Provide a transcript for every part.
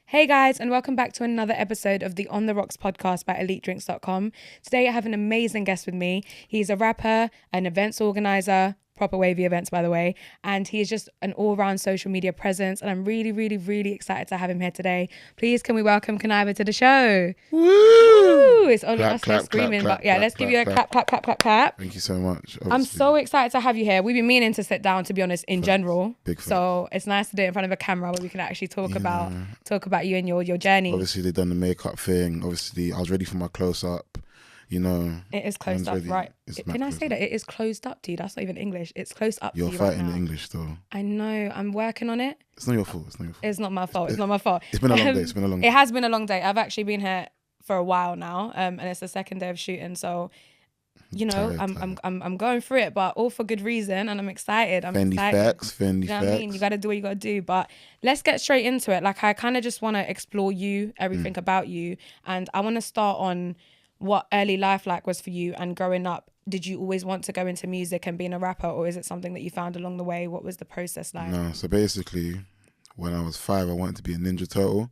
Hey guys, and welcome back to another episode of the On the Rocks podcast by EliteDrinks.com. Today I have an amazing guest with me. He's a rapper, an events organizer, proper wavy events by the way, and he is just an all-round social media presence, and I'm really, really, really excited to have him here today. Please can we welcome Kaniva to the show? Woo! It's only us here screaming, but yeah, let's give you a clap. Thank you so much. Obviously. I'm so excited to have you here. We've been meaning to sit down, to be honest, in general. Big fan. So it's nice to do it in front of a camera where we can actually talk about you and your journey. Obviously, they done the makeup thing. Obviously, I was ready for my close up. You know, it is closed up, right? Can I say that it is closed up, dude? That's not even English. It's closed up. You're for you fighting right now. the English though. I know. I'm working on it. It's not your fault. It's not my fault. It's not my fault. It's been a long day. It's been a long day. It has been a long day. I've actually been here for a while now, and it's the second day of shooting. So, you know, I'm going through it, but all for good reason, and I'm excited. Fendi facts. You know what I mean? You got to do what you got to do. But let's get straight into it. Like, I kind of just want to explore you, everything about you, and I want to start on what early life like was for you and growing up. Did you always want to go into music and being a rapper, or is it something that you found along the way? What was the process like? No, so basically, when I was 5, I wanted to be a Ninja Turtle,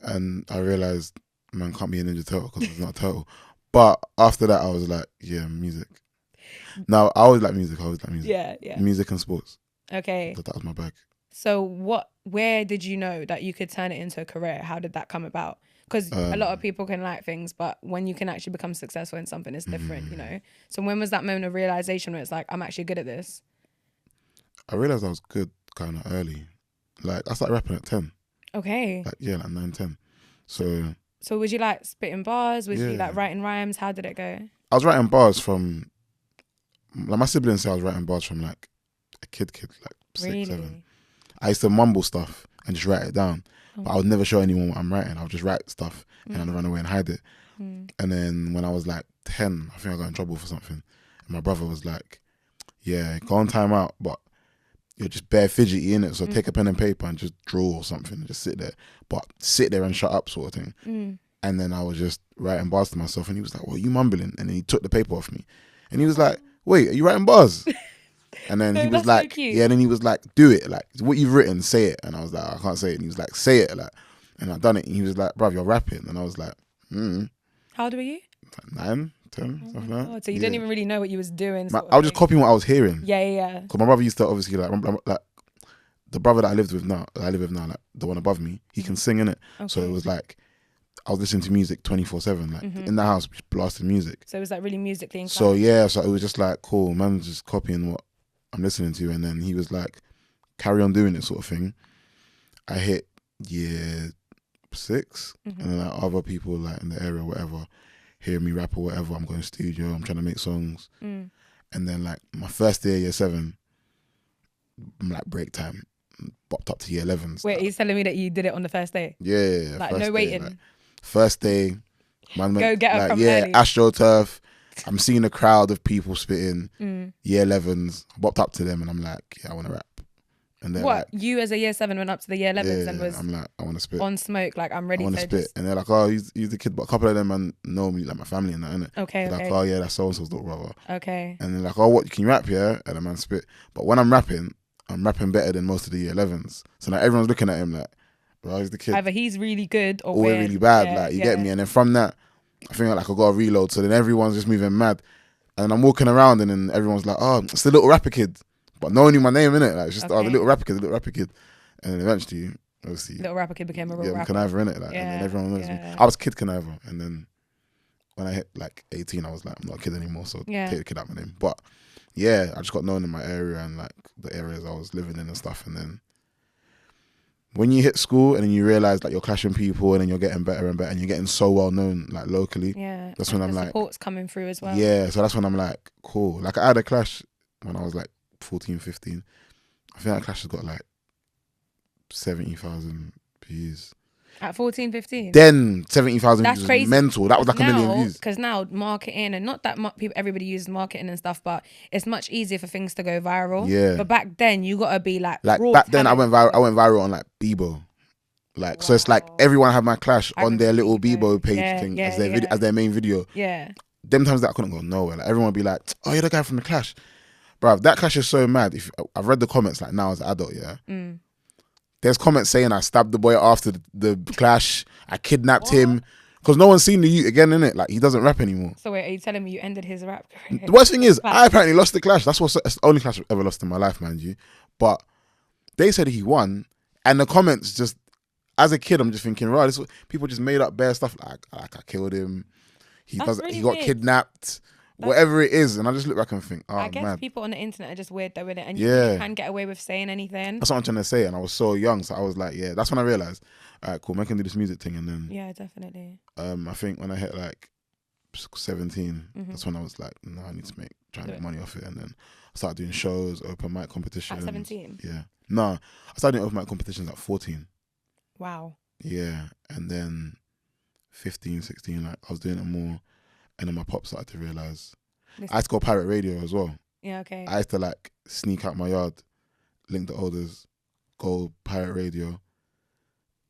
and I realized, man, can't be a Ninja Turtle because I'm not a turtle. But after that, I was like, yeah, music. Now, I always like music. Yeah. Music and sports. Okay. That was my bag. So where did you know that you could turn it into a career? How did that come about? Because a lot of people can like things, but when you can actually become successful in something, it's different, you know? So when was that moment of realization where it's like, I'm actually good at this? I realized I was good kind of early. Like, I started rapping at 10. Okay. Like 9, 10. So was you like spitting bars? Was you like writing rhymes? How did it go? I was writing bars from, like my siblings say I was writing bars from like a kid, like 6, 7. I used to mumble stuff and just write it down. But I would never show anyone what I'm writing. I would just write stuff and I'd run away and hide it. And then when I was like 10, I think I got in trouble for something. And my brother was like, yeah, go on time out, but you're just bare fidgety in it. So take a pen and paper and just draw or something and just sit there. But sit there and shut up sort of thing. And then I was just writing bars to myself and he was like, well, you mumbling? And then he took the paper off me. And he was like, wait, are you writing bars? And then he was like, so yeah, and then he was like, do it. Like, what you've written, say it. And I was like, I can't say it. And he was like, say it. Like, and I done it. And he was like, bruv, you're rapping. And I was like, How old were you? Like 9, 10, something like that. So you didn't even really know what you was doing. I was just copying what I was hearing. Yeah. Because my brother used to obviously like the brother that I live with now, like the one above me, he can sing in it. Okay. So it was like, I was listening to music 24/7, like in the house, just blasting music. So it was like really musically inclined. So yeah, so it was just like, cool, man, just copying what I'm listening to. And then he was like, carry on doing it sort of thing. I hit year 6 and then like other people like in the area or whatever hear me rap or whatever, I'm going to studio, I'm trying to make songs. And then like my first day, year 7, I'm like break time, bopped up to year 11s. Wait, he's telling me that you did it on the first day? Yeah. Like no waiting? Like, first day, man, go get her from early. AstroTurf. I'm seeing a crowd of people spitting, year 11s. I bopped up to them and I'm like, yeah, I want to rap. And then what? Like, you as a year 7 went up to the year 11s and was I'm like, I want to spit. On smoke, like I'm ready to spit. And they're like, oh, he's the kid. But a couple of them man know me, like my family and that, innit? Okay. Like, oh yeah, that's so-and-so's little brother. Okay. And they're like, oh, what, can you rap, yeah? And the man spit. But when I'm rapping better than most of the year 11s. So now everyone's looking at him like, bro, he's the kid. Either he's really good or we're really bad. Like, you get me? And then from that, I think like I got a reload. So then everyone's just moving mad. And I'm walking around and then everyone's like, oh, it's the little rapper kid. But no one knew my name, innit? Like, it's just, oh, the little rapper kid. And then eventually, obviously, little rapper kid became a real rapper. Kaniva, innit? Like, and then everyone knows me. I was Kid Kaniva. And then when I hit like 18, I was like, I'm not a kid anymore. So take the kid out my name. But yeah, I just got known in my area and like the areas I was living in and stuff. And then when you hit school and then you realize like you're clashing people and then you're getting better and better and you're getting so well known like locally. Yeah. That's when I'm like, support's coming through as well. Yeah. So that's when I'm like, cool. Like I had a clash when I was like 14, 15. I think that clash has got like 70,000 views. At 14, 15? Then 70,000 views was crazy. Mental. That was like 1 million views. Because now marketing, and not that everybody uses marketing and stuff, but it's much easier for things to go viral. Yeah. But back then, you got to be like back then, I went viral on like Bebo. Like, wow. So it's like everyone had my clash on their little Bebo page thing as their main video. Yeah. Them times that I couldn't go nowhere. Like everyone would be like, oh, you're the guy from the Clash. Bruv, that Clash is so mad. I've read the comments like now as an adult, yeah. There's comments saying I stabbed the boy after the clash. I kidnapped him. Because no one's seen the youth again, innit? Like, he doesn't rap anymore. So wait, are you telling me you ended his rap career? The worst thing is, I apparently lost the clash. That's the only clash I've ever lost in my life, mind you. But they said he won. And the comments just, as a kid, I'm just thinking, right, people just made up bare stuff. Like I killed him. He got kidnapped. Whatever it is. And I just look back and think, oh, I guess man. people on the internet are just weird though, innit? And you really can get away with saying anything. That's what I'm trying to say. And I was so young. So I was like, yeah, that's when I realized, all right, cool, man, I can do this music thing. And then, yeah, definitely. I think when I hit like 17, that's when I was like, no, I need to try and make money off it. And then I started doing shows, open mic competitions. At 17? Yeah. No, I started doing open mic competitions at 14. Wow. Yeah. And then 15, 16, like I was doing it more. And then my pop started to realise. I used to go pirate radio as well. Yeah, okay. I used to like sneak out my yard, link the elders, go pirate radio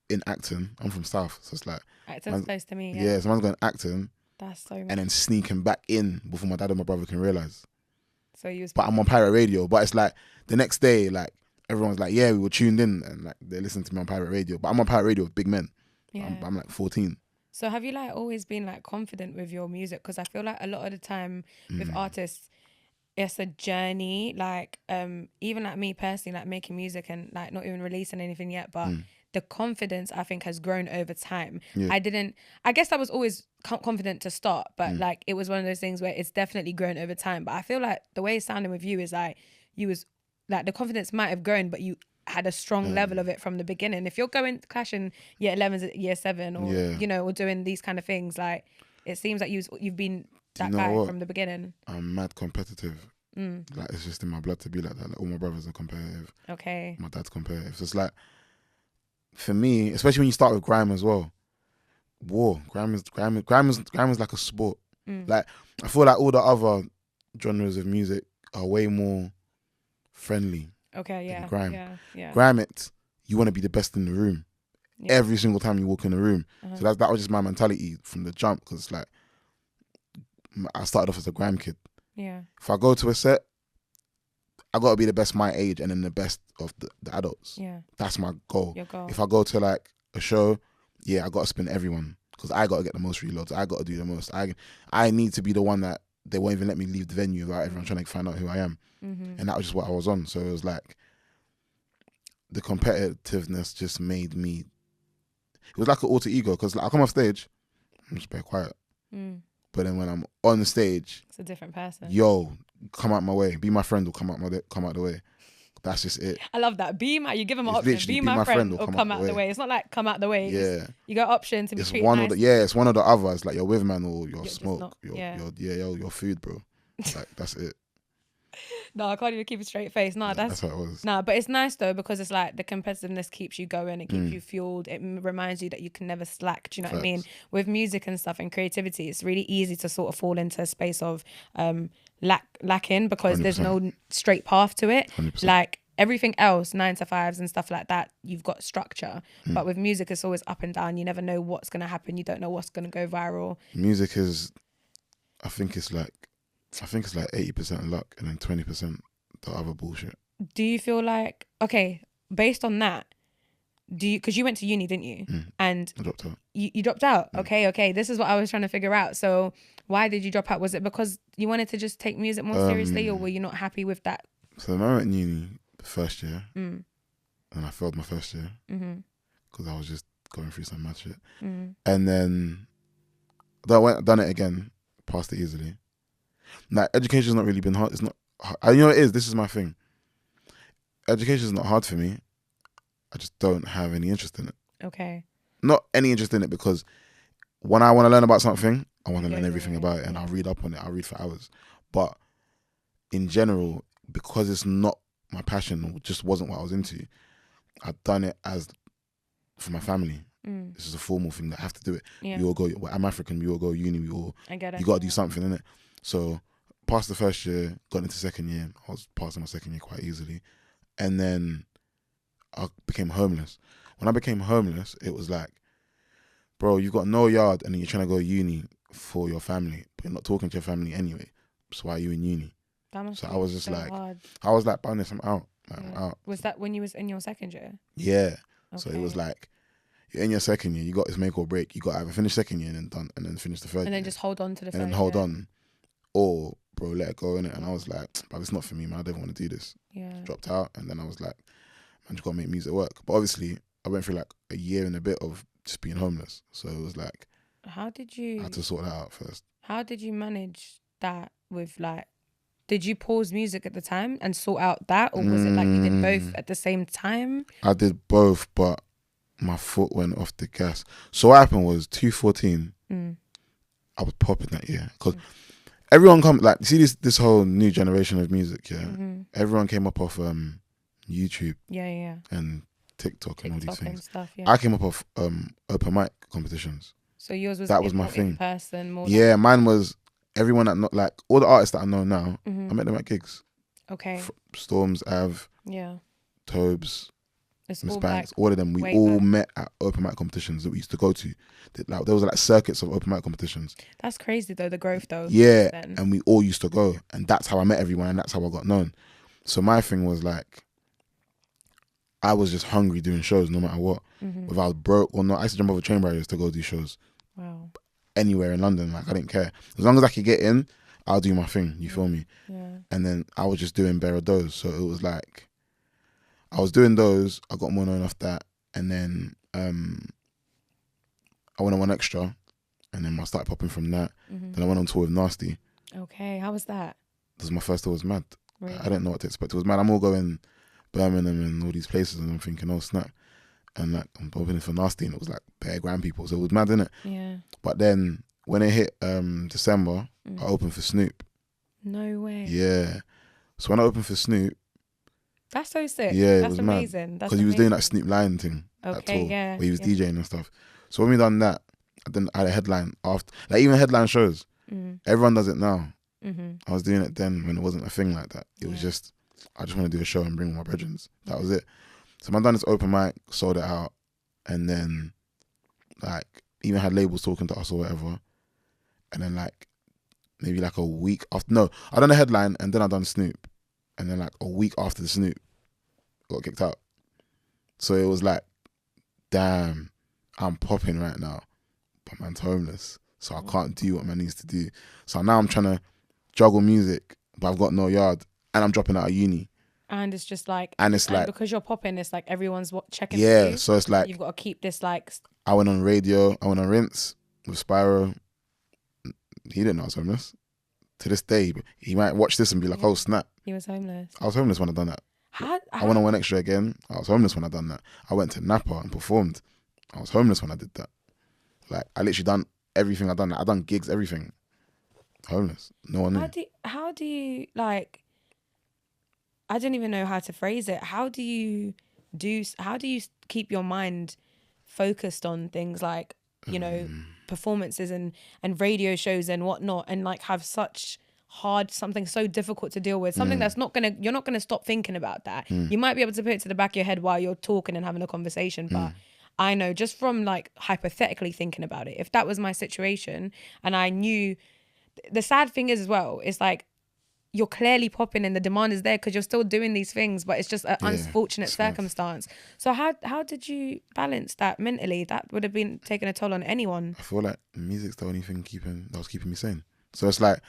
in Acton. I'm from South, so it's like Acton's close to me. Yeah, someone's going Acton. That's so mad. And then sneaking back in before my dad and my brother can realise. So you was. But I'm on pirate radio. But it's like the next day, like everyone's like, yeah, we were tuned in and like they listened to me on pirate radio. But I'm on pirate radio with big men. Yeah. I'm like 14. So have you like always been like confident with your music? Because I feel like a lot of the time with artists, it's a journey. Like even like me personally, like making music and like not even releasing anything yet, but the confidence I think has grown over time. Yeah. I guess I was always confident to start, but like it was one of those things where it's definitely grown over time. But I feel like the way it's sounding with you is like you was like the confidence might have grown, but you had a strong level of it from the beginning. If you're going clashing year 11s, year 7 or you know, or doing these kind of things, like it seems like you've been that guy from the beginning. I'm mad competitive. Like it's just in my blood to be like that. Like all my brothers are competitive. Okay. My dad's competitive. So it's like for me, especially when you start with grime as well. Grime is like a sport. Like I feel like all the other genres of music are way more friendly. Okay, yeah. Grime. Yeah. Grime you want to be the best in the room. Yeah. Every single time you walk in the room. So that was just my mentality from the jump, because it's like I started off as a grime kid. Yeah. If I go to a set, I got to be the best my age and then the best of the adults. Yeah. That's my goal. Your goal. If I go to like a show, I got to spin everyone, because I got to get the most reloads. I got to do the most. I need to be the one that they won't even let me leave the venue without everyone trying to find out who I am. And that was just what I was on. So it was like the competitiveness just made me. It was like an alter ego, because like, I come off stage, I'm just very quiet. But then when I'm on the stage, it's a different person. Yo, come out my way. Be my friend or come out the way. That's just it. I love that. You give them an option. Be my friend or come out the way. It's not like come out the way. Yeah. You got option to be treated nice. It's one of the others. Like you're with man or your smoke. Your food, bro. Like that's it. No, I can't even keep a straight face. No, that's how it was. No, but it's nice though, because it's like the competitiveness keeps you going. It keeps you fueled. It reminds you that you can never slack. Do you know what I mean? With music and stuff and creativity, it's really easy to sort of fall into a space of lacking, because 100%. there's no straight path to it. 100%. Like everything else, 9 to 5s and stuff like that, you've got structure. But with music, it's always up and down. You never know what's going to happen. You don't know what's going to go viral. Music is, I think it's like 80% luck and then 20% the other bullshit. Do you feel like, okay, based on that, because you went to uni, didn't you? And I dropped out. You dropped out. Okay. This is what I was trying to figure out. So why did you drop out? Was it because you wanted to just take music more seriously, or were you not happy with that? So when I went to uni the first year, and I failed my first year, because I was just going through some mad shit. And then done it again, passed it easily. Like, education's not really been hard. It's not. You know what it is? This is my thing. Education's not hard for me. I just don't have any interest in it. Okay. Not any interest in it, because when I want to learn about something, I want to learn everything about it, and I'll read up on it. I'll read for hours. But in general, because it's not my passion, or just wasn't what I was into, I've done it as for my family. This is a formal thing that I have to do it. Yeah. We all go. I'm African. We all go uni. I get it. You got to do something, innit? So passed the first year, got into second year. I was passing my second year quite easily, and then I became homeless. When I became homeless, it was like, bro, you've got no yard, and then you're trying to go to uni for your family, but you're not talking to your family anyway. So why are you in uni? So I was just so like, hard. I was like, Barness, I'm out. I'm out. Was that when you was in your second year? Yeah. So it was like, you're in your second year, you got this make or break. You got to either finish second year and then finish the third year. And then just hold on to the and third then hold year. on. Or, bro, let it go, innit? And I was like, but it's not for me, man. I don't want to do this. Yeah. Dropped out. And then I was like, man, just got to make music work. But obviously, I went through like a year and a bit of just being homeless. So it was like, how did you... I had to sort that out first. How did you manage that with like... Did you pause music at the time and sort out that? Or was it like you did both at the same time? I did both, but my foot went off the gas. So what happened was 2014, I was popping that year. Because everyone you see this whole new generation of music, yeah? Everyone came up off YouTube. Yeah. And TikTok and all these things. And stuff, yeah. I came up off open mic competitions. So yours was that was my thing. In person, more yeah, mine was everyone that not like all the artists that I know now. I met them at gigs. Okay. Storms, Av, Tobes, Miss Banks, all of them. We all met at open mic competitions that we used to go to. Like there was like circuits of open mic competitions. That's crazy though, the growth though. Yeah, and we all used to go, and that's how I met everyone, and that's how I got known. So my thing was like, I was just hungry doing shows no matter what. Whether I was broke or not, I used to jump over train barriers to go do shows. Wow. Anywhere in London, like I didn't care. As long as I could get in, I'll do my thing, you feel me? Yeah. And then I was just doing bare of those. So it was like, I was doing those, I got more known off that, and then I went on One Extra, and then I started popping from that. Then I went on tour with Nasty. Okay, how was that? This was my first tour, it was mad. Really? I didn't know what to expect. It was mad. I'm all going Birmingham and all these places, and I'm thinking, oh snap. And like I'm opening for Nasty, and it was like bare grand people, so it was mad, innit? Yeah. But then when it hit December, I opened for Snoop. No way. Yeah. So when I opened for Snoop, that's so sick. Yeah, that's amazing. Because he was doing that Snoop Lion thing. Okay, yeah. Where he was DJing and stuff. So when we done that, then I had a headline after, like even headline shows. Everyone does it now. I was doing it then when it wasn't a thing like that. It was just, I just want to do a show and bring my brethrens. That was it. So I done this open mic, sold it out, and then like even had labels talking to us or whatever. And then like maybe like a week after, no, I done a headline and then I done Snoop. And then like a week after the Snoop, got kicked out. So it was like, damn, I'm popping right now, but man's homeless. So I can't do what man needs to do. So now I'm trying to juggle music, but I've got no yard, and I'm dropping out of uni. And it's just like, and like because you're popping, it's like everyone's checking. Yeah, for you. so it's like you've got to keep this like. I went on radio. I went on Rinse with Spyro. He didn't know I was homeless. To this day, he might watch this and be like, "Oh snap!" He was homeless. I was homeless when I done that. How? I went on One Extra again. I was homeless when I done that. I went to Napa and performed. I was homeless when I did that. Like I literally done everything I done. I done gigs, everything. Homeless. No one knew. How do you like? I don't even know how to phrase it. How do you keep your mind focused on things like, you know, performances and radio shows and whatnot, and like have such something so difficult to deal with, something that's you're not gonna stop thinking about that. You might be able to put it to the back of your head while you're talking and having a conversation, but I know just from like hypothetically thinking about it, if that was my situation and I knew, the sad thing is as well, it's like you're clearly popping and the demand is there because you're still doing these things, but it's just an unfortunate circumstance. So how did you balance that mentally? That would have been taking a toll on anyone. I feel like music's the only thing that was keeping me sane. So it's like,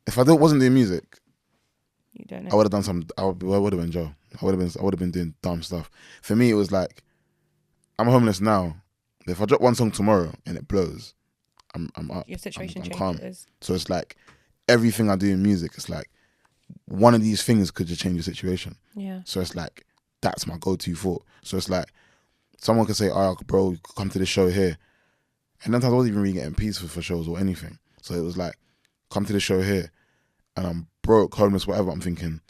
if I wasn't doing music, you don't know. I would have done I would have been Joe. I would have been doing dumb stuff. For me, it was like, I'm homeless now. If I drop one song tomorrow and it blows, I'm up. Your situation I'm changes. Calm. So it's like everything I do in music, it's like one of these things could just change the situation. Yeah. So it's like that's my go-to thought. So it's like someone could say, "Oh, bro, come to this show here," and then I wasn't even really getting peace for shows or anything. So it was like, come to the show here, and I'm broke, homeless, whatever. I'm thinking,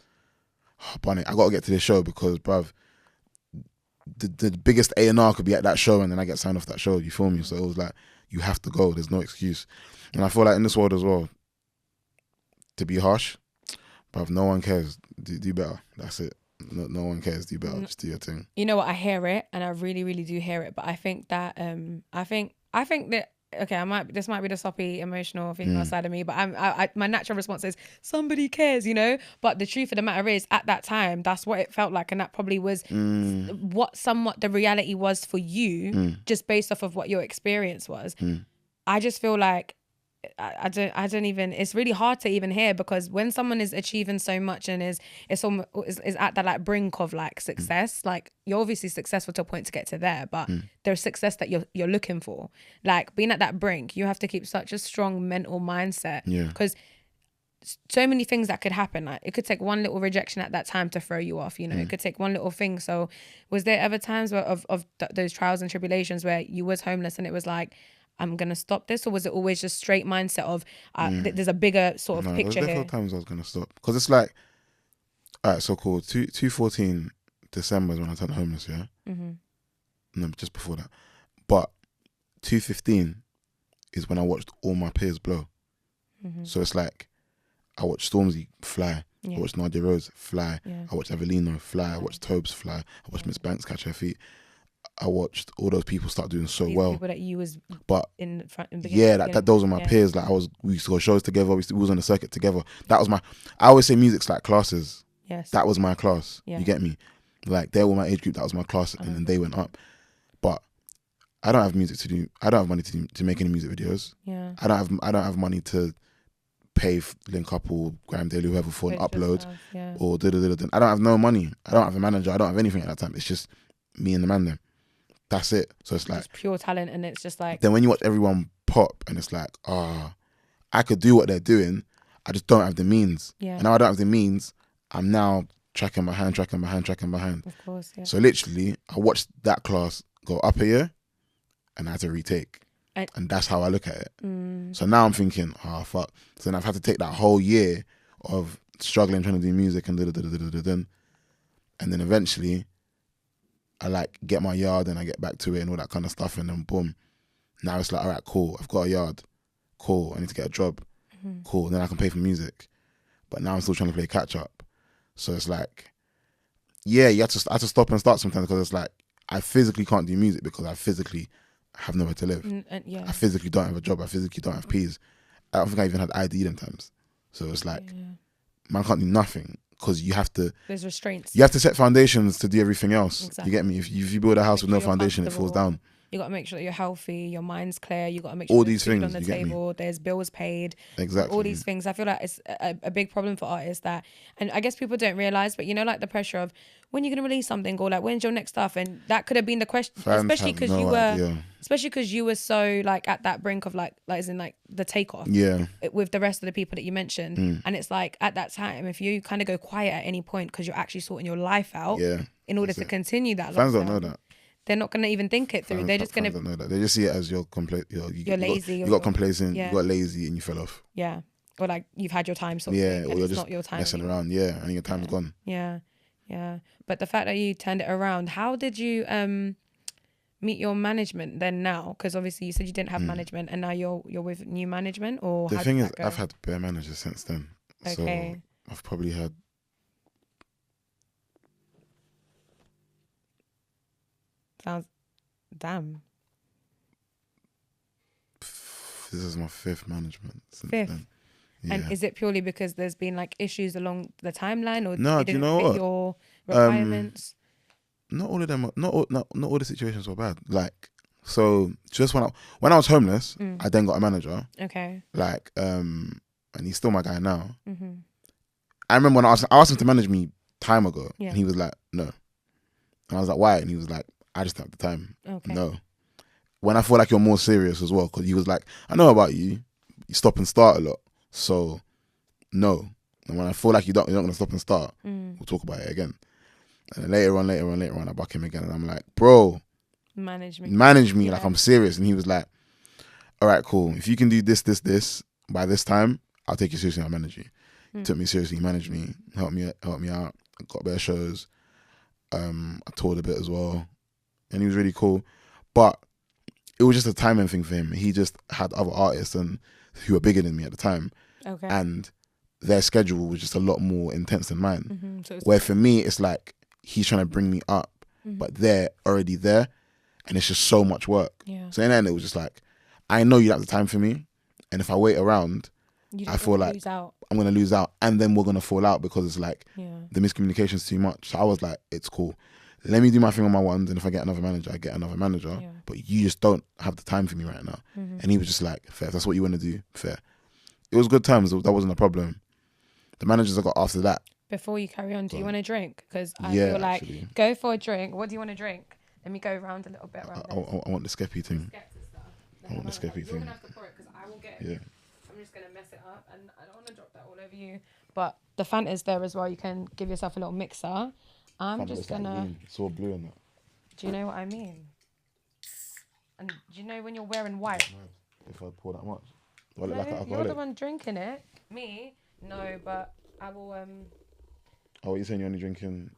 oh, Bunny, I got to get to this show because, bruv, the biggest A&R could be at that show, and then I get signed off that show. You feel me? So it was like, you have to go. There's no excuse. And I feel like in this world as well, to be harsh, bruv, no one cares. Do better. That's it. No one cares. Do better. Just do your thing. You know what? I hear it, and I really, really do hear it. But I think that I think that okay, this might be the soppy emotional female side of me, but my natural response is somebody cares, you know. But the truth of the matter is, at that time, that's what it felt like, and that probably was what somewhat the reality was for you, just based off of what your experience was. I just feel like I don't even, it's really hard to even hear, because when someone is achieving so much and is at that like brink of like success, like you're obviously successful to a point to get to there, but there's success that you're looking for. Like being at that brink, you have to keep such a strong mental mindset, because so many things that could happen. Like it could take one little rejection at that time to throw you off, you know. It could take one little thing. So was there ever times where those trials and tribulations where you was homeless and it was like, I'm gonna stop this, or was it always just straight mindset of there's a bigger sort of picture there here? were times I was gonna stop, because it's like, all right, so cool. 2014 December is when I turned homeless. Yeah, no, just before that. But 2015 is when I watched all my peers blow. So it's like I watched Stormzy fly. I watched Nadia Rose fly. I watched Evelino fly. I watched Tobes fly. I watched Miss Banks catch her feet. I watched all those people start doing so well. People that you was but in front. Those were my peers. Like we used to go shows together. We was on the circuit together. That was I always say music's like classes. Yes. That was my class. You get me? Like they were my age group. That was my class, and then they went up. But I don't have music to do. I don't have money to make any music videos. Yeah. I don't have money to pay Link Up or Graham Daily, whoever, for an upload or I don't have no money. I don't have a manager. I don't have anything at that time. It's just me and the man there. That's it. So it's like just pure talent, and it's just like, then when you watch everyone pop and it's like, I could do what they're doing, I just don't have the means. And now I don't have the means, I'm now tracking behind. of course, So literally I watched that class go up a year and I had to retake. And that's how I look at it. So now I'm thinking, fuck. So then I've had to take that whole year of struggling trying to do music and and then eventually I like get my yard and I get back to it and all that kind of stuff, and then boom. Now it's like, all right, cool. I've got a yard. Cool. I need to get a job. Cool. Then I can pay for music. But now I'm still trying to play catch up. So it's like, I had to stop and start sometimes, because it's like I physically can't do music because I physically have nowhere to live. I physically don't have a job. I physically don't have peas. I don't think I even had ID them times. So it's like, man can't do nothing, because there's restraints. You have to set foundations to do everything else. Exactly. You get me? If you build a house with no foundation, it falls down. You got to make sure that you're healthy, your mind's clear. You got to make sure all there's these food things on the table, there's bills paid. Exactly. All these things. I feel like it's a big problem for artists that, and I guess people don't realize, but you know, like the pressure of when you're going to release something, or like when's your next stuff, and that could have been the question, especially because you were so like at that brink of like as in like the takeoff. With the rest of the people that you mentioned, and it's like at that time, if you kind of go quiet at any point because you're actually sorting your life out in order to continue that, fans don't know that. They're not going to even think it through. They're just going to know that. They just see it as you're lazy. You got complacent. You got lazy, and you fell off. Yeah, or like you've had your time. Sort of thing, or you're it's just not your time messing anymore. around. Yeah, and your time's gone. Yeah. But the fact that you turned it around, how did you meet your management then now? Because obviously you said you didn't have management, and now you're with new management. Or the thing is, I've had bare managers since then. Okay. So I've probably had. Sounds. Damn. This is my fifth management since Fifth. then. And is it purely because there's been like issues along the timeline, or no? they Do you didn't know fit what? your requirements? Not all of them. Not all the situations were bad. Like, so just when I was homeless, I then got a manager. Okay. Like, and he's still my guy now. I remember when I asked him to manage me time ago, and he was like, no. And I was like, why? And he was like, I just don't have the time. Okay. No. When I feel like you're more serious as well, because he was like, I know about you. You stop and start a lot. So, no. And when I feel like you're not going to stop and start, we'll talk about it again. And then later on, I buck him again. And I'm like, bro, manage me. Like, I'm serious. And he was like, all right, cool. If you can do this, by this time, I'll take you seriously. I'll manage you. He took me seriously. He managed me. Helped me out. I got better shows. I toured a bit as well. And he was really cool. But it was just a timing thing for him. He just had other artists who were bigger than me at the time. Okay. And their schedule was just a lot more intense than mine. Where for me, it's like he's trying to bring me up, but they're already there. And it's just so much work. Yeah. So in the end, it was just like, I know you don't have the time for me, and if I wait around, You I just feel wanna like lose out. I'm gonna lose out, and then we're gonna fall out because it's like Yeah. the miscommunication's too much. So I was like, it's cool. Let me do my thing on my ones, and if I get another manager, I get another manager. Yeah. But you just don't have the time for me right now. Mm-hmm. And he was just like, fair. If that's what you want to do, fair. It was good times. That wasn't a problem. The managers I got after that. Before you carry on, do you want a drink? Because I Yeah, feel like actually. go for a drink. What do you want to drink? Let me go around a little bit around I this. want the Skeppy thing. I want the Skeppy You're thing. gonna have to pour it because I will get it. Yeah. I'm just gonna mess it up, and I don't want to drop that all over you. But the Fanta's there as well. You can give yourself a little mixer. I'm just gonna. It's all blue in that. Do you know what I mean? And do you know when you're wearing white? If I pour that much. Do I look No, like an you're the alcoholic? one drinking it. Me? No, but I will. Oh, you're saying you're only drinking?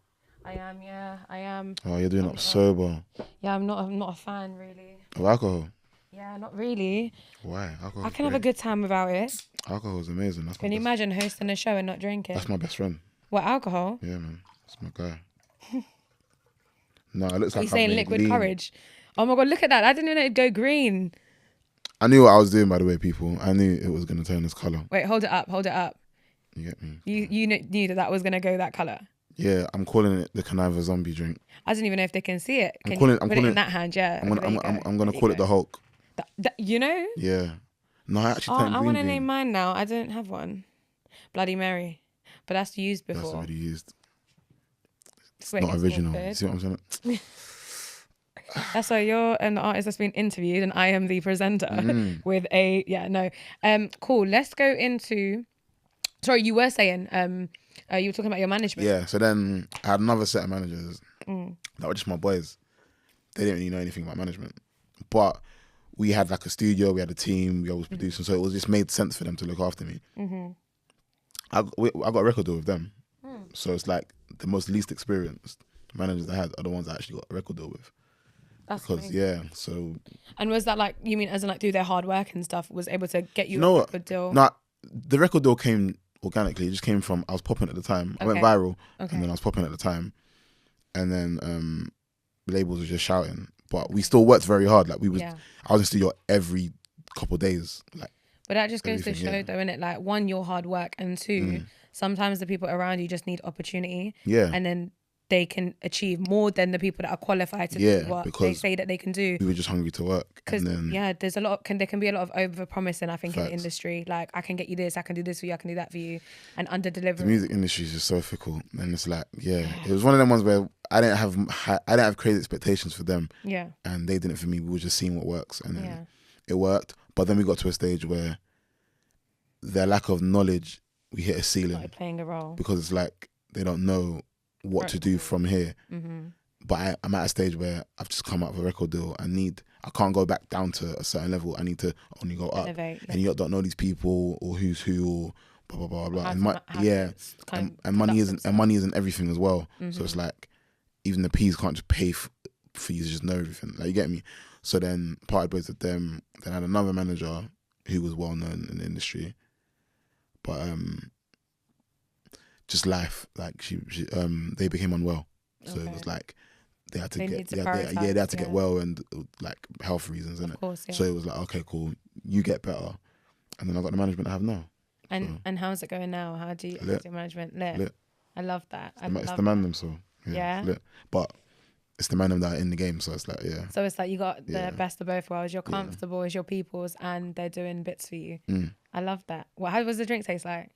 I am. Yeah, I am. Oh, you're doing up sober. Yeah, I'm not a fan really. Of alcohol? Yeah, not really. Why? Alcohol. I can have a good time without it. Alcohol is amazing. Can you imagine hosting a show and not drinking? That's my best friend. What, alcohol? Yeah, man. That's my guy. No, it looks Are like you saying I've made liquid lean. courage? Oh my god, look at that. I didn't even know it'd go green. I knew what I was doing, by the way, people. I knew it was going to turn this colour. Wait, hold it up. You get me? You knew that was going to go that colour. Yeah, I'm calling it the Kaniva zombie drink. I don't even know if they can see it. I'm Can calling you put it in that hand? Yeah. I'm gonna call it the Hulk. You know? Yeah. No, I actually turned I green want to bean. name mine now. I don't have one. Bloody Mary. But that's used before. That's already used. It's Wait, not it's original. awkward. You see what I'm saying? That's why you're an artist that's been interviewed and I am the presenter with a cool. Let's go into sorry, you were saying you were talking about your management. Yeah, so then I had another set of managers that were just my boys. They didn't really know anything about management. But we had like a studio, we had a team, we always producing, so it was just made sense for them to look after me. I got a record deal with them. So it's like the most least experienced managers I had are the ones I actually got a record deal with. That's Because amazing. yeah, so And was that like, you mean as in like through their hard work and stuff, was able to get you know a what? record deal? No, the record deal came organically. It just came from I was popping at the time. I went viral, and then I was popping at the time, and then labels were just shouting. But we still worked very hard. Like I was in studio every couple of days. Like, but that just goes to everything, show though, innit? Like one, your hard work, and two, sometimes the people around you just need opportunity. Yeah. And then they can achieve more than the people that are qualified to do what they say that they can do. We were just hungry to work. Because there's a lot there can be a lot of over promising, I think, Facts. in the industry. Like, I can get you this, I can do this for you, I can do that for you, and under The delivering. music industry is just so fickle, and it's like, it was one of them ones where I didn't have crazy expectations for them, and they didn't for me. We were just seeing what works, and then it worked. But then we got to a stage where their lack of knowledge, we hit a ceiling. Started playing a role. Because it's like they don't know what to do from here. But I'm at a stage where I've just come out of a record deal. I can't go back down to a certain level. I need to only go up. Elevate, and you don't know these people or who's who or blah blah blah blah. And money isn't everything as well. So it's like even the P's can't just pay for you to just know everything. Like, you get me? So then parted ways with them. Then I had another manager who was well known in the industry, but just life, like they became unwell, so it was like they had to get well, and like health reasons, innit? So it was like, okay, cool, you get better, and then I got the management I have now. And how's it going now? How's your management? Lit. I love that. It's the man them, so it's lit. But it's the man them that are in the game, so it's like So it's like you got the best of both worlds. You're comfortable as your people's, and they're doing bits for you. I love that. How was the drink taste like?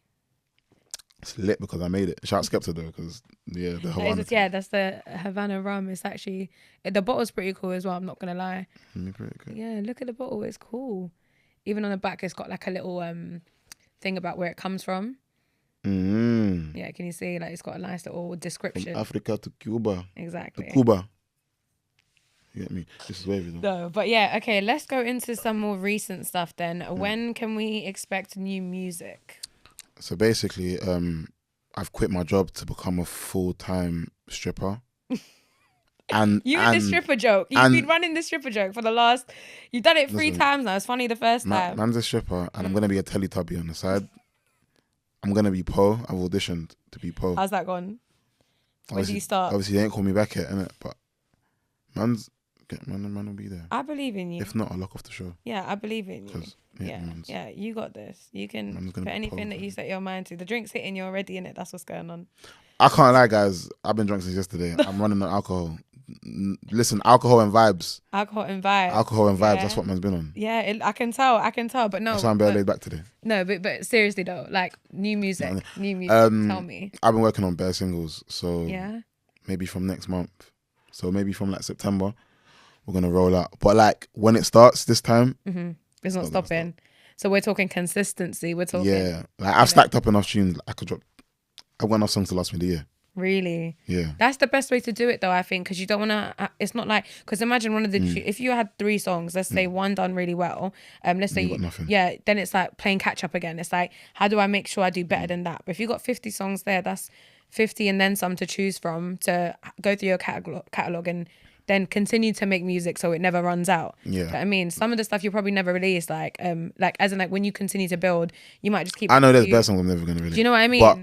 It's lit because I made it. Shout out Skepta though, because the Havana. That's the Havana Rum. It's actually, the bottle's pretty cool as well, I'm not gonna lie. Pretty cool. Yeah, look at the bottle, it's cool. Even on the back, it's got like a little thing about where it comes from. Yeah, can you see? Like, it's got a nice little description. From Africa to Cuba. Exactly. To Cuba. You get me? This is wavy though. No, but yeah, okay, let's go into some more recent stuff then. When can we expect new music? So basically, I've quit my job to become a full-time stripper. And the stripper joke. You've been running the stripper joke for the last. You've done it 3 times now. It's funny the first time. Man's a stripper, and I'm gonna be a Teletubby on the side. I'm gonna be Poe. I've auditioned to be Poe. How's that gone? When do you start? Obviously, they ain't called me back yet, innit? But man's Man will be there. I believe in you. If not, I'll lock off the show. Yeah, I believe in you. Yeah, Yeah, you got this. You can put anything that you set your mind to. The drink's hitting, you're already in it. That's what's going on. I can't lie, guys. I've been drunk since yesterday. I'm running on alcohol. Listen, alcohol and vibes. Alcohol and vibes. Alcohol and vibes. That's what man's been on. Yeah, I can tell. But no. That's why I'm barely laid back today. No, but seriously though, like new music. Tell me. I've been working on bare singles, so yeah, maybe from next month. So maybe from like September, we're gonna roll out. But like when it starts this time, it's not stopping. So we're talking consistency. We're talking. Yeah, like I've stacked up enough tunes. I could drop. I've got enough songs to last me the year. Really? Yeah. That's the best way to do it though, I think, because you don't want to, it's not like, because imagine one of the, if you had 3 songs, let's say one done really well, let's say, yeah, then it's like playing catch up again. It's like, how do I make sure I do better than that? But if you got 50 songs there, that's 50 and then some to choose from to go through your catalog and then continue to make music so it never runs out. Yeah. But I mean, some of the stuff you probably never release, like as in like when you continue to build, you might just keep. I know there's best songs I'm never going to release. Do you know what I mean? But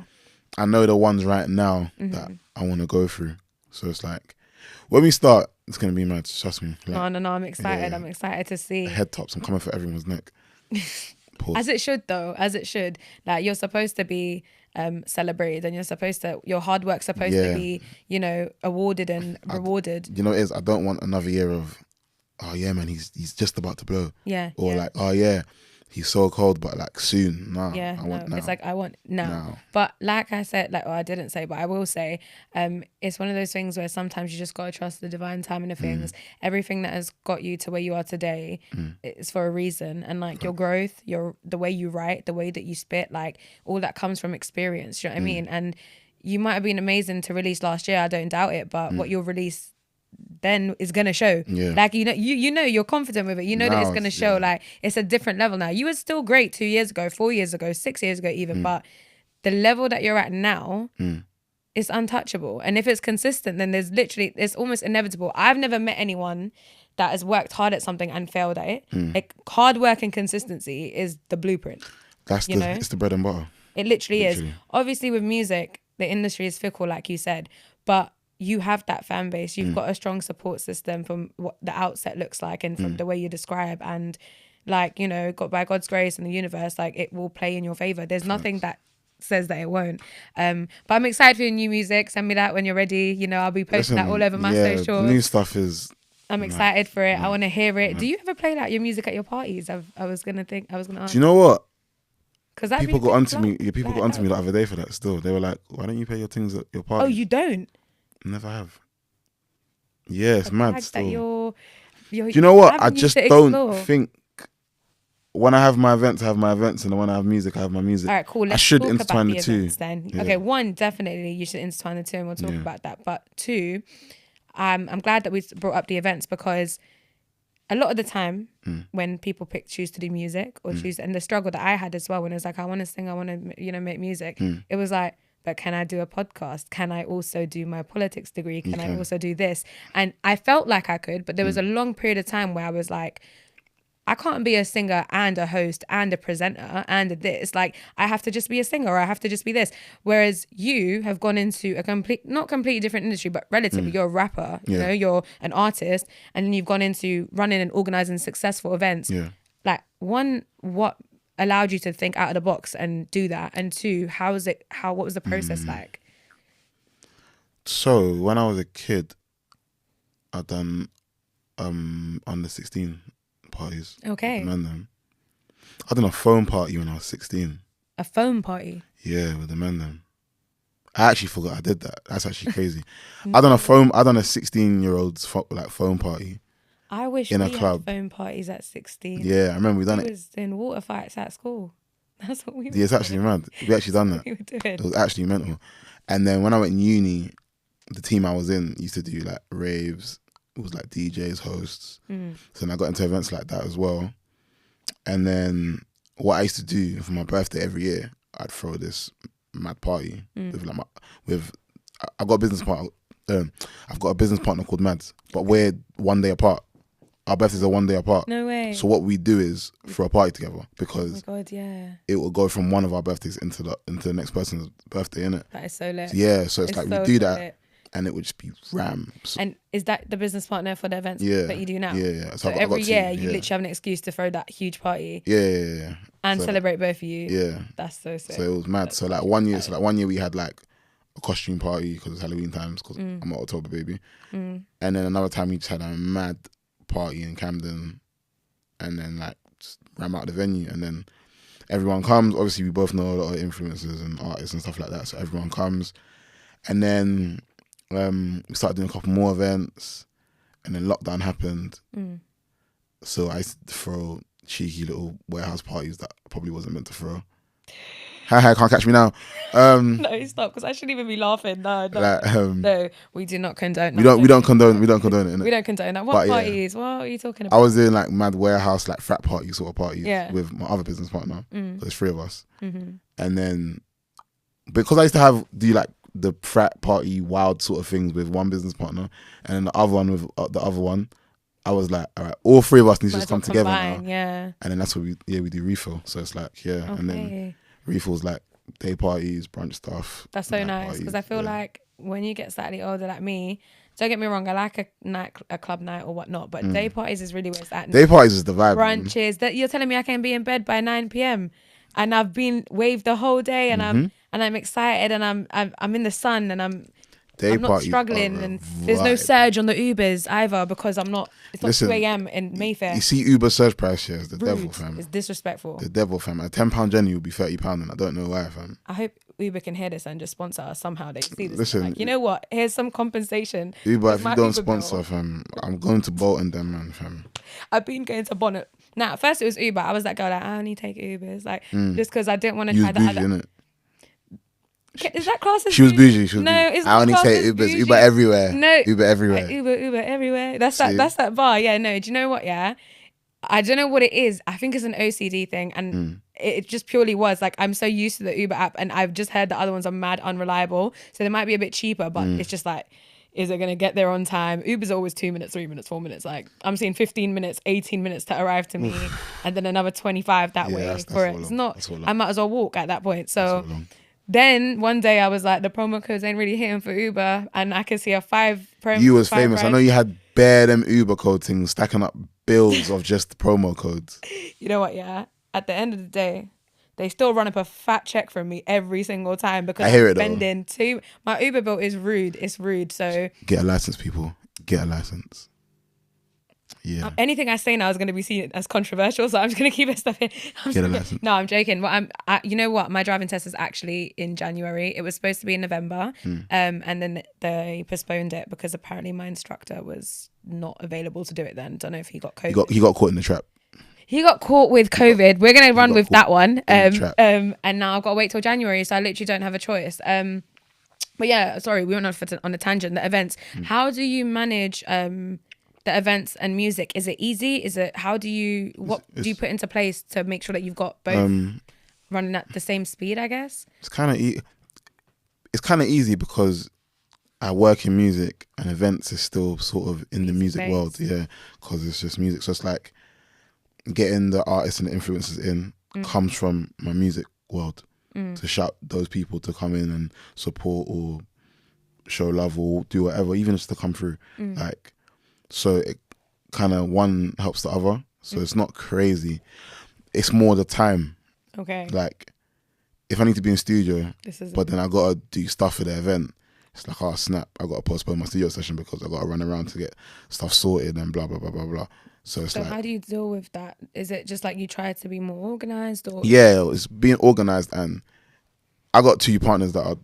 I know the ones right now that I want to go through. So it's like, when we start, it's going to be mad. Trust me. Like, no, I'm excited. I'm excited to see. The head tops. I'm coming for everyone's neck. As it should, though. As it should. Like, you're supposed to be celebrated and your hard work's supposed to be, awarded and rewarded. You know what it is? I don't want another year of, oh yeah, man, he's just about to blow. Yeah. Or like, oh yeah, he's so cold, but like soon. Nah, yeah, I want now. It's like I want now. But like I said, I didn't say, but I will say, it's one of those things where sometimes you just gotta trust the divine timing of things. Everything that has got you to where you are today is for a reason, and like your growth, the way you write, the way that you spit, like all that comes from experience. You know what I mean? And you might have been amazing to release last year. I don't doubt it, but what you'll release then is gonna show. Like you know you're confident with it. You know that it's gonna show. Like it's a different level now. You were still great 2 years ago, 4 years ago, 6 years ago even, but the level that you're at now is untouchable. And if it's consistent, then it's almost inevitable. I've never met anyone that has worked hard at something and failed at it. Like hard work and consistency is the blueprint. It's the bread and butter. It literally is. Obviously with music, the industry is fickle, like you said, but you have that fan base. You've got a strong support system from what the outset looks like and from the way you describe. And like, by God's grace and the universe, like it will play in your favor. There's nothing that says that it won't. But I'm excited for your new music. Send me that when you're ready. I'll be posting that all over my socials. The new stuff is... I'm excited for it. I want to hear it. Do you ever play like your music at your parties? I was going to ask. Do you know what? Because people got onto me. Yeah, people got onto me the other day for that still. They were like, why don't you play your things at your party? Oh, you don't? Never have. Yeah, it's mad still. Do you know what? I just don't think when I have my events, and when I have music, I have my music. All right, cool. I should intertwine the two. Then. Yeah. Okay, one, definitely you should intertwine the two and we'll talk about that. But two, I'm glad that we brought up the events because a lot of the time when people choose to do music or choose, and the struggle that I had as well when it was like, I want to sing, I want to, make music. It was like, but can I do a podcast? Can I also do my politics degree? Can I also do this? And I felt like I could, but there was a long period of time where I was like, I can't be a singer and a host and a presenter and a this. Like, I have to just be a singer or I have to just be this. Whereas you have gone into not completely different industry, but relatively, you're a rapper, you're an artist, and then you've gone into running and organizing successful events. Yeah. Like, one, what allowed you to think out of the box and do that? And two, what was the process like? So when I was a kid, I done under 16 parties. Okay. I done a phone party when I was 16. A phone party? Yeah, with the men then. I actually forgot I did that. That's actually crazy. I done a 16-year-old's phone party. I wish in we a club. had phone parties at 16. Yeah, I remember we done it. We was doing water fights at school. That's what we were Yeah, it's actually mad. We actually done that. we were doing. It was actually mental. And then when I went in uni, the team I was in used to do like raves. It was like DJs, hosts. So then I got into events like that as well. And then what I used to do for my birthday every year, I'd throw this mad party I've got a business partner. I've got a business partner called Mads, but we're 1 day apart. Our birthdays are 1 day apart. No way. So what we do is throw a party together because oh my God, yeah. it will go from one of our birthdays into the next person's birthday, innit? That is so lit. So yeah, so it's like we do that. and it would just be ram. So, And is that the business partner for the events that you do now? Yeah. So every year you literally have an excuse to throw that huge party. Yeah. And so, celebrate both of you. Yeah. That's so sick. So it was mad. So like 1 year, we had like a costume party because it's Halloween times because I'm an October baby. And then another time we just had a mad party in Camden, and then like just ram out the venue, and then everyone comes. Obviously, we both know a lot of influencers and artists and stuff like that, so everyone comes. And then we started doing a couple more events, and then lockdown happened. So I used to throw cheeky little warehouse parties that I probably wasn't meant to throw. Hi, can't catch me now. No, stop, because I shouldn't even be laughing. No, we do not condone. We don't condone it. Innit? We don't condone that. What parties? What are you talking about? I was doing like mad warehouse, like frat party sort of parties with my other business partner. There's 3 of us, and then because I used to do like the frat party wild sort of things with one business partner, and then the other one with the other one, I was like, all right, all 3 of us need to just come together now. Yeah. And then that's what we do refill. So it's like and then refills like day parties, brunch stuff. That's so nice, because I feel like when you get slightly older like me, don't get me wrong, I like a club night or whatnot, but day parties is really where it's at. Day parties is the vibe. Brunches that you're telling me I can be in bed by 9 p.m. and I've been waved the whole day, and I'm excited, and I'm in the sun, and I'm not struggling, and there's no surge on the Ubers either, because it's not 2 a.m. in Mayfair. You see Uber surge price here is the devil, fam. It's disrespectful. The devil, fam. A £10 journey will be £30, and I don't know why, fam. I hope Uber can hear this and just sponsor us somehow. They see this. Listen, like, you know what? Here's some compensation. Uber, if you don't sponsor, fam, I'm going to Bolton then, man, fam. I've been going to Bonnet. Now, at first it was Uber. I was that girl like, I only take Ubers, like just because I didn't want to try the other. Innit? Is that class as She was bougie. No, it's I not only take Ubers. bougie. Uber everywhere. No, Uber everywhere. Uber everywhere. That's that bar. Yeah, no. Do you know what? Yeah, I don't know what it is. I think it's an OCD thing, and it just purely was like I'm so used to the Uber app, and I've just heard the other ones are mad unreliable, so they might be a bit cheaper, but it's just like, is it gonna get there on time? Uber's always 2 minutes, 3 minutes, 4 minutes. Like I'm seeing 15 minutes, 18 minutes to arrive to me, and then another 25 that way that's for it. long. It's not. I might as well walk at that point. So. Then one day I was like, the promo codes ain't really hitting for Uber, and I could see a 5 promo. You was famous. I know you had bare them Uber code things, stacking up bills of just promo codes. You know what? Yeah. At the end of the day, they still run up a fat check from me every single time because I hear I'm spending too. My Uber bill is rude. It's rude. So get a license, people. Get a license. Yeah. Anything I say now is going to be seen as controversial, so I'm just going to keep it stuff in. Get a license. No, I'm joking. You know what? My driving test is actually in January. It was supposed to be in November, and then they postponed it because apparently my instructor was not available to do it then. Don't know if he got COVID. He got caught in the trap. He got caught with COVID. We're going to run with that one. And now I've got to wait till January, so I literally don't have a choice. But yeah, sorry, we went on a tangent. The events. How do you manage the events and music? Is it easy? What do you put into place to make sure that you've got both running at the same speed, I guess? It's kind of easy because I work in music, and events is still sort of in the music world, because it's just music. So it's like getting the artists and the influencers in comes from my music world, to shout those people to come in and support or show love or do whatever, even just to come through. Like, so it kind of one helps the other. So it's not crazy. It's more the time. Okay. Like, if I need to be in studio, but then I got to do stuff for the event, it's like, oh snap, I got to postpone my studio session because I got to run around to get stuff sorted and blah, blah, blah, blah, blah. So it's like, how do you deal with that? Is it just like you try to be more organised? Or yeah, it's being organised, and I got 2 partners that are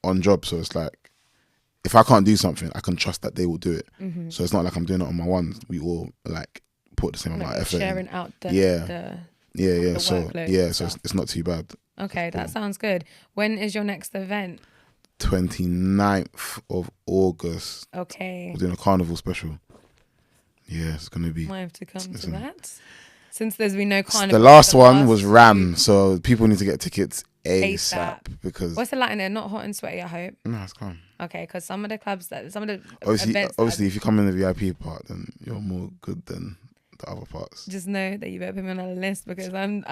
on job, so it's like, if I can't do something, I can trust that they will do it. So it's not like I'm doing it on my ones. We all like put the same amount of effort. Sharing out the So workload so it's not too bad. Okay, that sounds good. When is your next event? 29th of August. Okay. We're doing a carnival special. Yeah, it's gonna be. Might have to come to that. Since there's been no carnival. The last one was Ram, so people need to get tickets ASAP because. What's the light in there? Not hot and sweaty, I hope. No, it's calm. Okay, because some of the clubs obviously, if you come in the VIP part, then you're more good than the other parts. Just know that you better put me on a list because I'm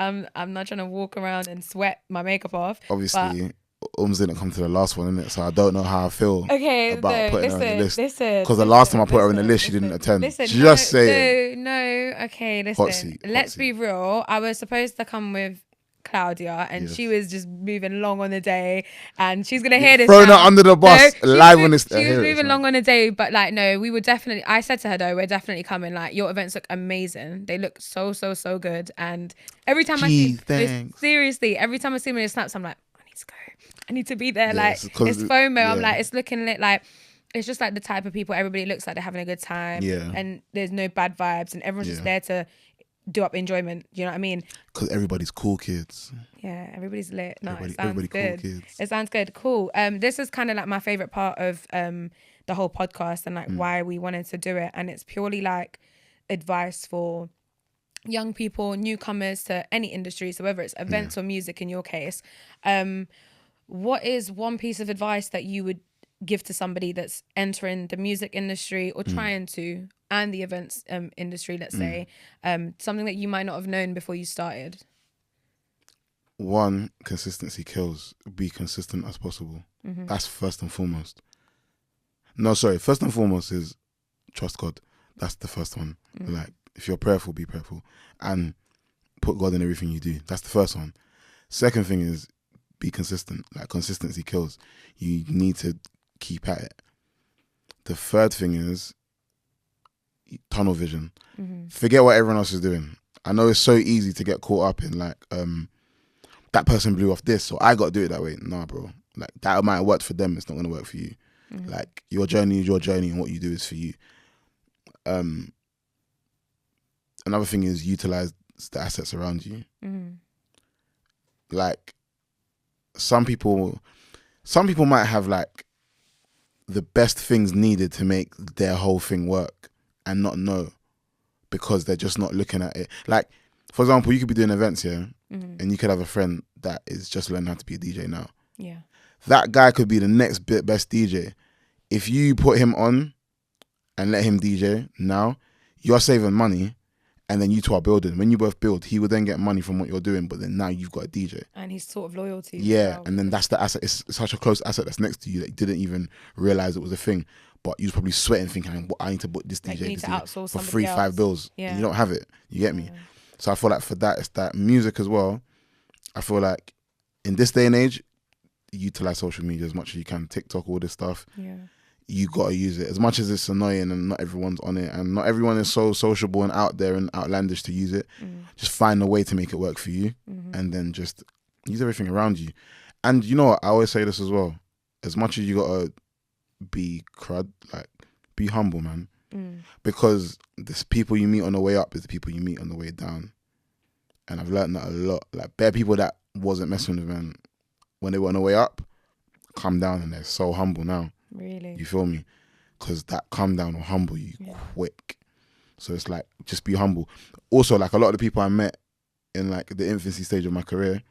not trying to walk around and sweat my makeup off. Obviously, didn't come to the last one, innit? So I don't know how I feel about putting her on the list. Because the last time I put her on the list, she didn't attend. Just saying. No. Okay, Hot listen. seat, Let's be real. I was supposed to come with Claudia, and she was just moving long on the day, and she's gonna hear this. Throwing her under the bus live on this. She was moving long on the day, but like, no, we were definitely. I said to her though, we're definitely coming. Like, your events look amazing. They look so good, and every time I see, seriously, every time I see them in the snaps, I'm like, I need to go. I need to be there. Yeah, like, it's FOMO. Yeah. I'm like, it's looking lit. Like, it's just like the type of people. Everybody looks like they're having a good time. Yeah, and there's no bad vibes, and everyone's just there to do up enjoyment. You know what I mean? Because everybody's cool kids. Yeah, everybody's lit. No, everybody good. Cool kids. It sounds good. Cool. This is kind of like my favorite part of the whole podcast, and like why we wanted to do it. And it's purely like advice for young people, newcomers to any industry. So whether it's events or music, in your case, what is one piece of advice that you would give to somebody that's entering the music industry or trying to, and the events industry, let's say, something that you might not have known before you started? One, consistency kills. Be consistent as possible. That's first and foremost. No, sorry. First and foremost is trust God. That's the first one. Like, if you're prayerful, be prayerful. And put God in everything you do. That's the first one. Second thing is be consistent. Like, consistency kills. You need to keep at it. The third thing is tunnel vision. Forget what everyone else is doing. I know it's so easy to get caught up in like that person blew off this, so I got to do it that way. Nah, bro. Like, that might have worked for them. It's not going to work for you. Like, your journey is your journey, and what you do is for you. Another thing is utilize the assets around you. Like, some people might have like the best things needed to make their whole thing work and not know, because they're just not looking at it. Like, for example, you could be doing events here, and you could have a friend that is just learning how to be a DJ now. Yeah. That guy could be the next best DJ. If you put him on and let him DJ now, you're saving money, and then you two are building. When you both build, he will then get money from what you're doing, but then now you've got a DJ. And he's sort of loyalty. Yeah, and then that's the asset. It's such a close asset that's next to you that you didn't even realize it was a thing. But you was probably sweating thinking, I need to book this DJ, this DJ for free, $5. Yeah. And you don't have it. You get me? So I feel like for that, it's that. Music as well. I feel like in this day and age, utilize social media as much as you can. TikTok, all this stuff. Yeah. You got to use it. As much as it's annoying and not everyone's on it, and not everyone is so sociable and out there and outlandish to use it, just find a way to make it work for you, and then just use everything around you. And you know what? I always say this as well. As much as you got to be crud, like, be humble, man. Because the people you meet on the way up is the people you meet on the way down. And I've learned that a lot. Like, bare people that wasn't messing with, man, when they were on the way up, come down and they're so humble now. Really? You feel me? Because that come down will humble you quick. So it's like, just be humble. Also, like, a lot of the people I met in like the infancy stage of my career,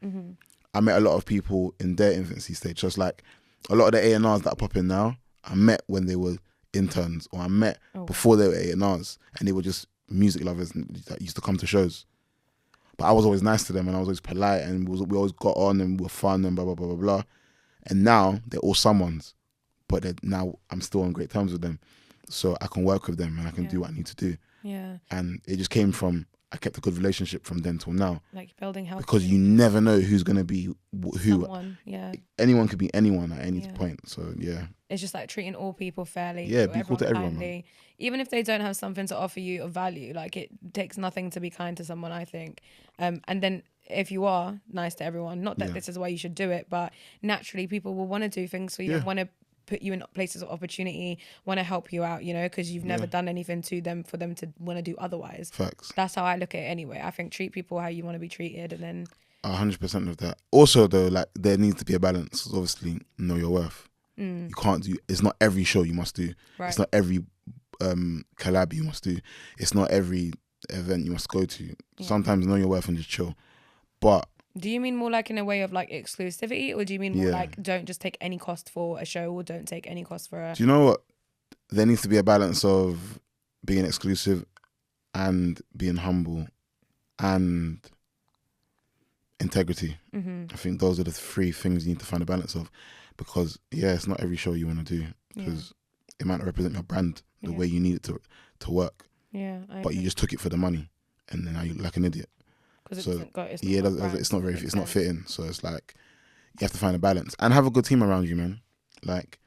I met a lot of people in their infancy stage. Just like a lot of the A&Rs that pop in now, I met when they were interns, or I met before they were A&Rs, and they were just music lovers that used to come to shows. But I was always nice to them, and I was always polite, and we always got on, and we were fun, and blah, blah, blah, blah, blah. And now they're all someone's, but now I'm still on great terms with them. So I can work with them, and I can do what I need to do. Yeah. And it just came from, I kept a good relationship from then till now. Like building health. Because you never know who's going to be who. Someone, yeah. Anyone could be anyone at any point. So, yeah. It's just like treating all people fairly. Yeah, be cool to everyone. Man. Even if they don't have something to offer you of value, like, it takes nothing to be kind to someone, I think. And then if you are nice to everyone, not that this is why you should do it, but naturally people will want to do things for you, want to put you in places of opportunity, want to help you out, you know, because you've never done anything to them for them to want to do otherwise. Facts. That's how I look at it anyway. I think treat people how you want to be treated, and then 100% of that. Also though, like, there needs to be a balance. Obviously, know your worth. You can't do, it's not every show you must do. Right. It's not every collab you must do. It's not every event you must go to. Sometimes know your worth and just chill. But do you mean more like in a way of like exclusivity, or do you mean more like don't just take any cost for a show, or don't take any cost for a... Do you know what? There needs to be a balance of being exclusive and being humble, and integrity. I think those are the 3 things you need to find a balance of, because it's not every show you want to do, because it might not represent your brand the way you need it to work. Yeah, but you just took it for the money, and then now you look like an idiot. Because it's not fitting. So it's like you have to find a balance and have a good team around you, man. Like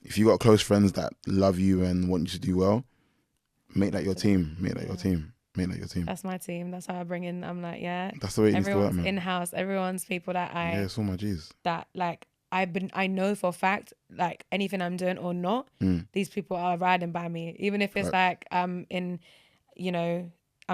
if you got close friends that love you and want you to do well, make that your team. Make that your team. That's my team. That's how I bring in. I'm like, that's the way it needs to work, man. Everyone's in house. Everyone's people that it's all my G's. That like I know for a fact, like anything I'm doing or not, these people are riding by me. Even if it's like I'm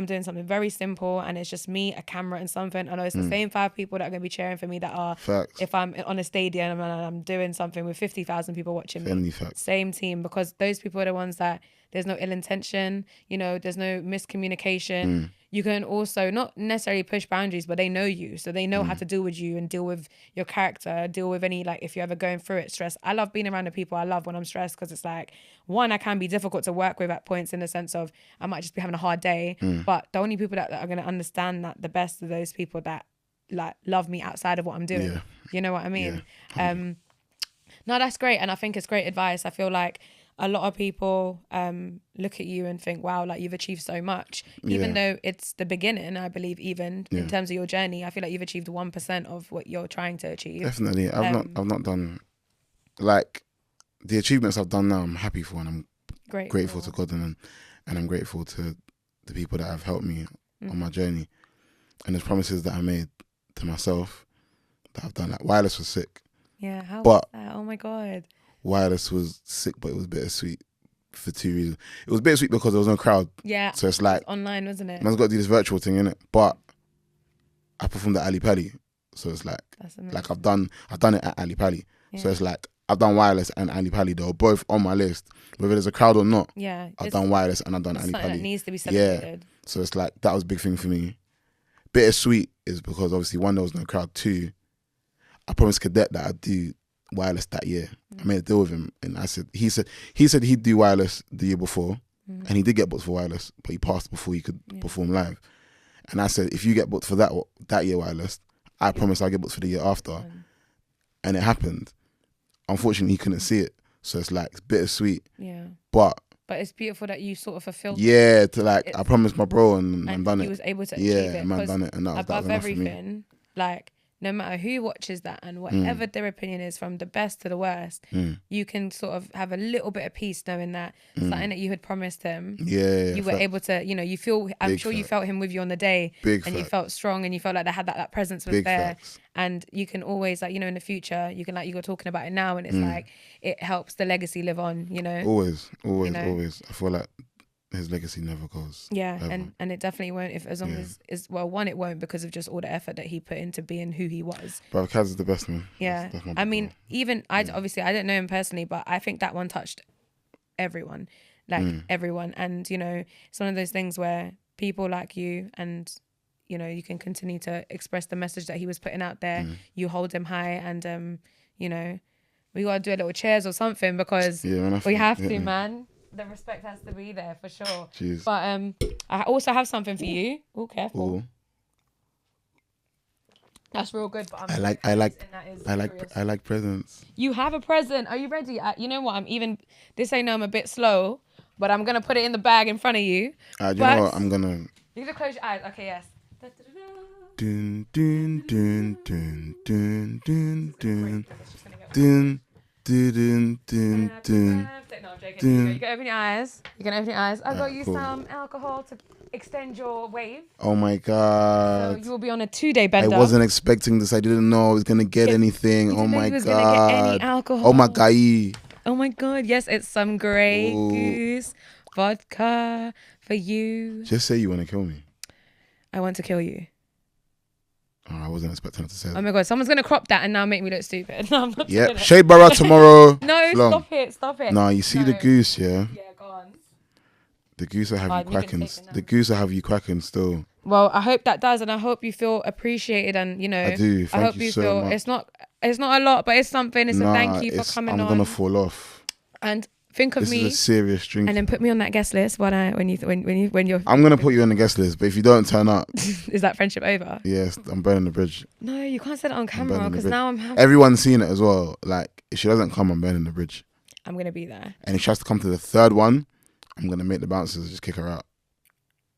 doing something very simple and it's just me, a camera and something. I know it's the same 5 people that are going to be cheering for me that are, if I'm on a stadium and I'm doing something with 50,000 people watching me. Same team, because those people are the ones that there's no ill intention, there's no miscommunication. You can also not necessarily push boundaries, but they know you. So they know how to deal with you and deal with your character, deal with any, like if you're ever going through it, stress. I love being around the people I love when I'm stressed, because it's like, one, I can be difficult to work with at points in the sense of I might just be having a hard day. But the only people that are going to understand that the best are those people that like love me outside of what I'm doing. You know what I mean? No, that's great. And I think it's great advice. I feel like a lot of people look at you and think, wow, like you've achieved so much. Even though it's the beginning, I believe, even in terms of your journey, I feel like you've achieved 1% of what you're trying to achieve. Definitely. I've not done, like, the achievements I've done now, I'm happy for, and I'm grateful to God, and I'm grateful to the people that have helped me on my journey. And there's promises that I made to myself that I've done. Like, Wireless was sick. Yeah, how was that? Oh my God. Wireless was sick, but it was bittersweet for 2 reasons. It was bittersweet because there was no crowd. Yeah. So it's like, online, wasn't it? Man's got to do this virtual thing, innit? But I performed at Ali Pali. So it's like, I've done it at Ali Pali. Yeah. So it's like, I've done Wireless and Ali Pali. They were both on my list. Whether there's a crowd or not, I've done Wireless and I've done Ali Pali. That needs to be celebrated. Yeah. So it's like, that was a big thing for me. Bittersweet is because obviously, 1, there was no crowd. 2, I promised Cadet that I'd do Wireless that year. I made a deal with him, and he said he'd do Wireless the year before, and he did get booked for Wireless, but he passed before he could perform live. And I said, if you get booked for that year Wireless, I promise I'll get booked for the year after. And it happened. Unfortunately, he couldn't see it, so it's like, it's bittersweet. Yeah. But it's beautiful that you sort of fulfilled. Yeah, I promised my bro, and done it. He was able to achieve it. Yeah, man, done it, and that was enough for me. Like, no matter who watches that and whatever their opinion is, from the best to the worst, you can sort of have a little bit of peace knowing that something that you had promised him, you were able to, you feel, I'm sure you felt him with you on the day, you felt strong, and you felt like that presence was there. Facts. And you can always, like, in the future, you can, like, you're talking about it now, and it's like, it helps the legacy live on, Always. I feel like his legacy never goes. Yeah, and it definitely won't, as long as one, it won't, because of just all the effort that he put into being who he was. But Kaz is the best, man. Yeah, I mean, even obviously I don't know him personally, but I think that one touched everyone, everyone. And it's one of those things where people like you, and you can continue to express the message that he was putting out there. You hold him high, and we gotta do a little cheers or something, because we have to, man. The respect has to be there for sure. Jeez. But I also have something for you. Oh, careful. Ooh. That's real good. But I like presents. You have a present. Are you ready? You know what? This ain't I'm a bit slow, but I'm gonna put it in the bag in front of you. You know what? I'm gonna. You can close your eyes. Okay, yes. Dun dun dun dun dun dun dun dun. Dun, dun, dun, no, I'm joking. You can open your eyes. I got you some alcohol to extend your wave. Oh my God. So you will be on a 2-day bender. I wasn't expecting this. I didn't know I was going to get anything. Oh my God. Gonna get any alcohol. Oh my God. Oh my God. Yes, it's some Grey Goose vodka for you. Just say you want to kill me. I want to kill you. Oh, I wasn't expecting her to say that. Oh my God, someone's going to crop that and now make me look stupid. No, I'm not doing it. Shade Barra tomorrow. No, stop it. No, you see the goose, yeah? Yeah, go on. The goose will have you quacking. The goose will have you quacking still. Well, I hope that does, and I hope you feel appreciated, and I do. I hope you so feel much. It's not a lot, but it's something. It's a thank you for coming on. I'm going to fall off. And Think of This me is a serious drink. and then put me on that guest list when you're. I'm gonna put you on the guest list, but if you don't turn up, is that friendship over? yes, I'm burning the bridge. No, you can't say that on camera because now I'm happy. Everyone's seen it as well. Like, if she doesn't come, I'm burning the bridge. I'm gonna be there. And if she has to come to the third one, I'm gonna make the bouncers just kick her out.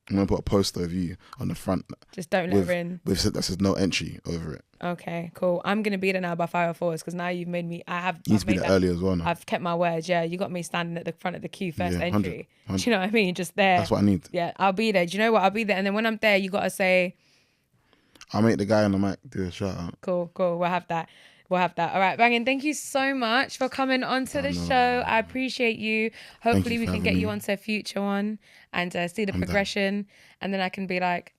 I'm gonna put a poster of you on the front. Just don't let her in. That says no entry over it. Okay, cool. I'm gonna be there now by 5 or 4 because now you've made me. You need to be there early as well now. I've kept my word. Yeah, you got me standing at the front of the queue, first entry. 100. Do you know what I mean? Just there. That's what I need. Yeah, I'll be there. Do you know what? I'll be there, and then when I'm there, you gotta say. I'll make the guy on the mic do a shout out. Cool. We'll have that. All right, Bangin, thank you so much for coming onto the show. I appreciate you. Hopefully we can get you onto a future one and see the progression. And then I can be like,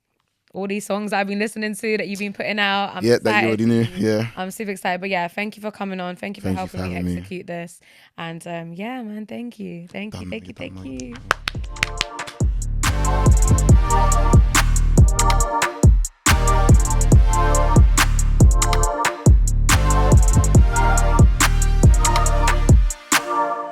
all these songs I've been listening to that you've been putting out. I'm excited. That you already knew. Yeah. I'm super excited. But yeah, thank you for coming on. Thank you for helping me execute this. And yeah, man, thank you. Thank you.